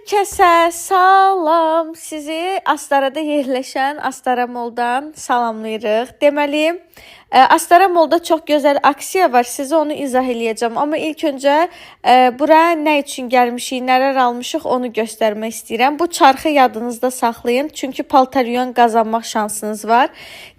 Hər kəsə salam. Sizi Astarada yerləşən Astara Malldan salamlayırıq. Deməli, Astara Mallda çox gözəl aksiya var. Sizə onu izah eləyəcəm. Amma ilk öncə bura nə üçün gəlmişik, nələr almışıq onu göstərmək istəyirəm. Bu çarxı yadınızda saxlayın. Çünki paltaryon qazanmaq şansınız var.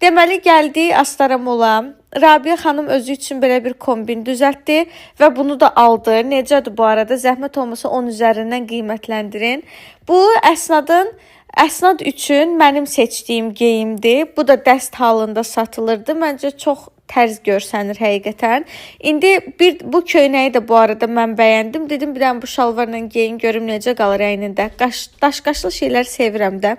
Deməli, gəldik Astara Malla. Rabia xanım özü üçün belə bir kombin düzəltdi və bunu da aldı. Necədir bu arada? Zəhmət olmasa 10 üzərindən qiymətləndirin. Bu əsnad üçün mənim seçdiyim geyimdir. Bu da dəst halında satılırdı. Məncə çox tərz görsənir həqiqətən. İndi bu köynəyi də bu arada mən bəyəndim. Dedim bir dənə bu şalvarla geyin görüm necə qalır əynində. Daşqaşlı şeylər sevirəm də.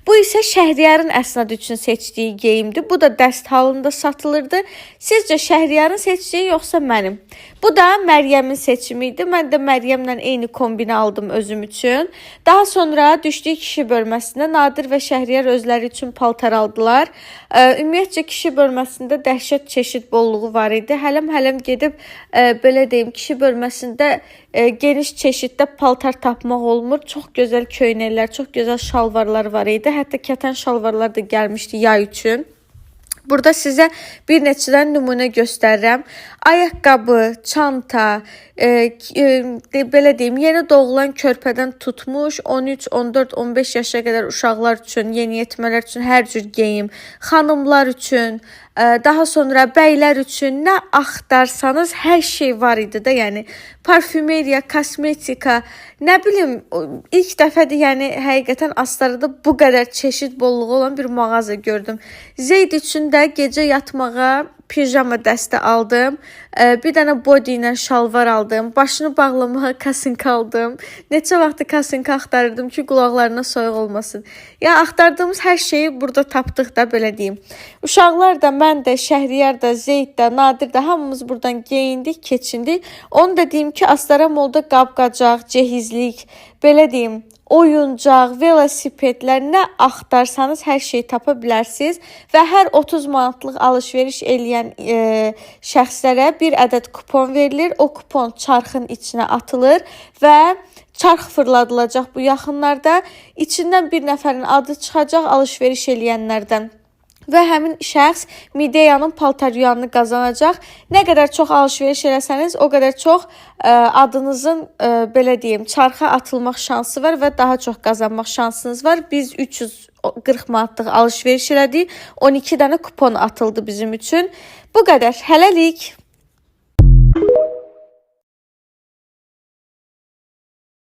Bu isə Şəhriyarın əsnad üçün seçdiyi geyimdir. Bu da dəst halında satılırdı. Sizcə Şəhriyarın seçdiyi yoxsa mənim? Bu da Məryəmin seçimi idi. Mən də Məryəmlə eyni kombini aldım özüm üçün. Daha sonra düşdük kişi bölməsində. Nadir və Şəhriyar özləri üçün paltar aldılar. Ümumiyyətcə kişi bölməsində dəhşət çeşid bolluğu var idi. Hələm gedib belə deyim kişi bölməsində geniş çeşiddə paltar tapmaq olmur. Çox gözəl köynəklər, çox gözəl şalvarlar var idi. Hətta kətən şalvarlar da gəlmişdi yay üçün. Burada sizə bir neçədən nümunə göstərirəm. Ayaqqabı, çanta, belə deyim, yeni doğulan körpədən tutmuş 13, 14, 15 yaşa qədər uşaqlar üçün, yeniyetmələr üçün hər cür geyim, xanımlar üçün, daha sonra bəylər üçün nə axtarsanız hər şey var idi də, yəni parfümeriya, kosmetika, nə bilim, ilk dəfədir, yəni həqiqətən Astarada bu qədər çeşid bolluğu olan bir mağaza gördüm. Zeyd üçün də gecə yatmağa pijama dəstə aldım. Bir dənə body ilə şalvar aldım. Başını bağlamağa kasınka aldım. Neçə vaxtı kasınka axtarırdım ki, qulaqlarına soyuq olmasın. Ya axtardığımız hər şeyi burada tapdıq da, belə deyim. Uşaqlar da, mən də, Şəhriyar da, Zeyd də, Nadir də hamımız buradan geyindik, keçindik. Onu da deyim ki, Astara Mallda qab-qacaq, cehizlik, belə deyim, oyuncaq, velosipedlər, nə axtarsanız hər şeyi tapa bilərsiniz və hər 30 manatlıq alış-veriş eləyən şəxslərə bir ədəd kupon verilir. O kupon çarxın içinə atılır və çarx fırladılacaq bu yaxınlarda. İçindən bir nəfərin adı çıxacaq alış-veriş eləyənlərdən. Və həmin şəxs Mideyanın paltaryanını qazanacaq. Nə qədər çox alış-veriş eləsəniz, o qədər çox adınızın, belə deyim, çarxa atılmaq şansı var və daha çox qazanmaq şansınız var. Biz 340 manatlıq alış-veriş elədik. 12 dənə kupon atıldı bizim üçün. Bu qədər. Hələlik.